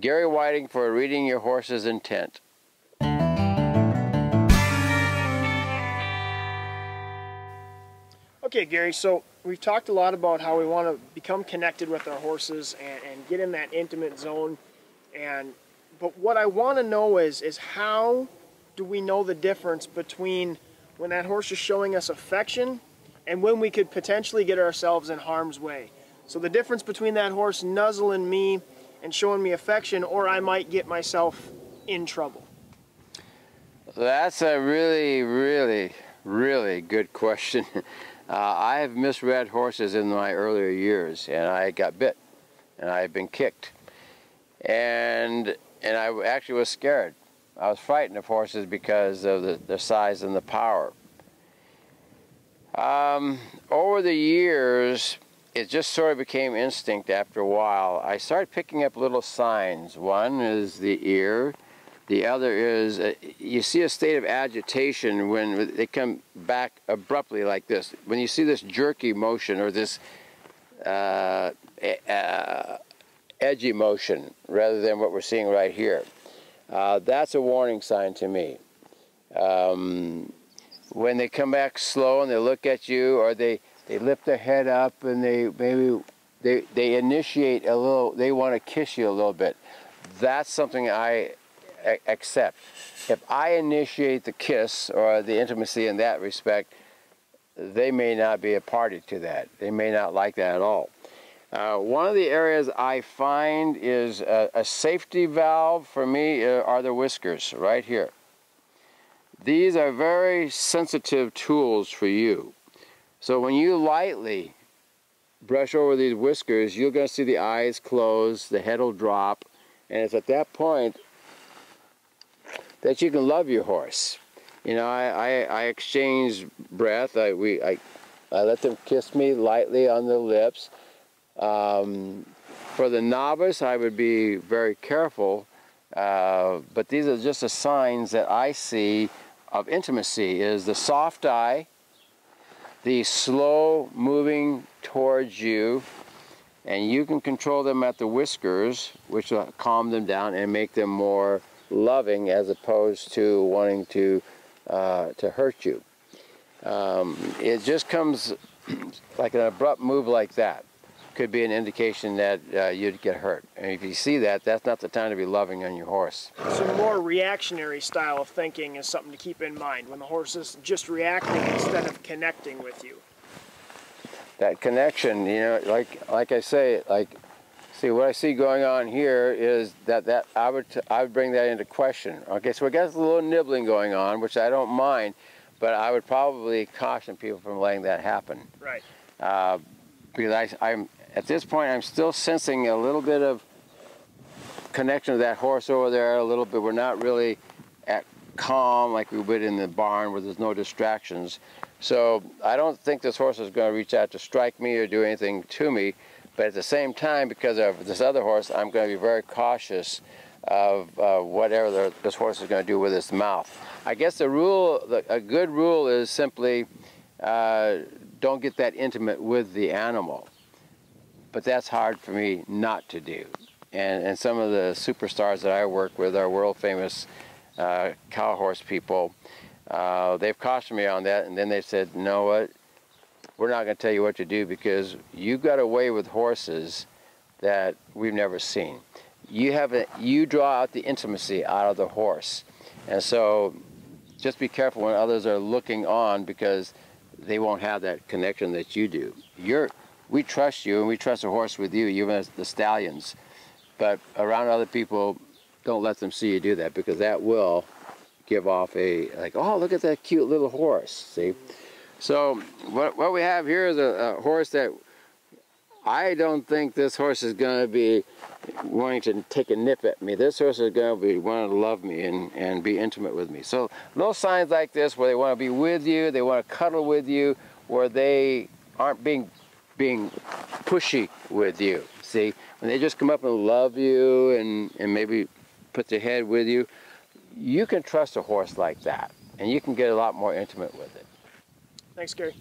Gary Whiting for reading your horse's intent. Okay, Gary, so we've talked a lot about how we want to become connected with our horses and get in that intimate zone. But what I want to know is how do we know the difference between when that horse is showing us affection and when we could potentially get ourselves in harm's way? So the difference between that horse nuzzling me and showing me affection, or I might get myself in trouble. That's a really, really, really good question. I have misread horses in my earlier years, and I got bit, and I've been kicked, and I actually was scared. I was frightened of horses because of their size and the power. Over the years, it just sort of became instinct after a while. I started picking up little signs. One is the ear. The other is, you see a state of agitation when they come back abruptly like this. When you see this jerky motion or this edgy motion rather than what we're seeing right here, that's a warning sign to me. When they come back slow and they look at you, or they lift their head up and they initiate a little, they want to kiss you a little bit, that's something I accept. If I initiate the kiss or the intimacy in that respect, they may not be a party to that. They may not like that at all. One of the areas I find is a safety valve for me are the whiskers right here. These are very sensitive tools for you. So when you lightly brush over these whiskers, you're going to see the eyes close, the head will drop, and it's at that point that you can love your horse. You know, I exchange breath. I let them kiss me lightly on the lips. For the novice, I would be very careful, but these are just the signs that I see of intimacy, is the soft eye, the slow moving towards you, and you can control them at the whiskers, which will calm them down and make them more loving as opposed to wanting to hurt you. It just comes like an abrupt move like that. Could be an indication that you'd get hurt. And if you see that, that's not the time to be loving on your horse. So more reactionary style of thinking is something to keep in mind when the horse is just reacting instead of connecting with you. That connection, you know, like I say, see what I see going on here is that I would bring that into question. Okay, so we got a little nibbling going on, which I don't mind, but I would probably caution people from letting that happen. Right. Because I'm at this point, I'm still sensing a little bit of connection to that horse over there a little bit. We're not really at calm like we would in the barn where there's no distractions. So I don't think this horse is going to reach out to strike me or do anything to me. But at the same time, because of this other horse, I'm going to be very cautious of whatever this horse is going to do with its mouth. I guess a good rule is simply don't get that intimate with the animal. But that's hard for me not to do. And some of the superstars that I work with are world famous cow horse people. They've cautioned me on that, and then they said, you know what, we're not going to tell you what to do because you've got a way with horses that we've never seen. You draw out the intimacy out of the horse. And so just be careful when others are looking on because they won't have that connection that you do. We trust you, and we trust a horse with you, even as the stallions. But around other people, don't let them see you do that because that will give off oh, look at that cute little horse, see? So what we have here is a horse that I don't think this horse is going to be wanting to take a nip at me. This horse is going to be wanting to love me and be intimate with me. So little signs like this where they want to be with you, they want to cuddle with you, where they aren't being pushy with you. See, when they just come up and love you and maybe put their head with you, you can trust a horse like that, and you can get a lot more intimate with it. Thanks, Gary.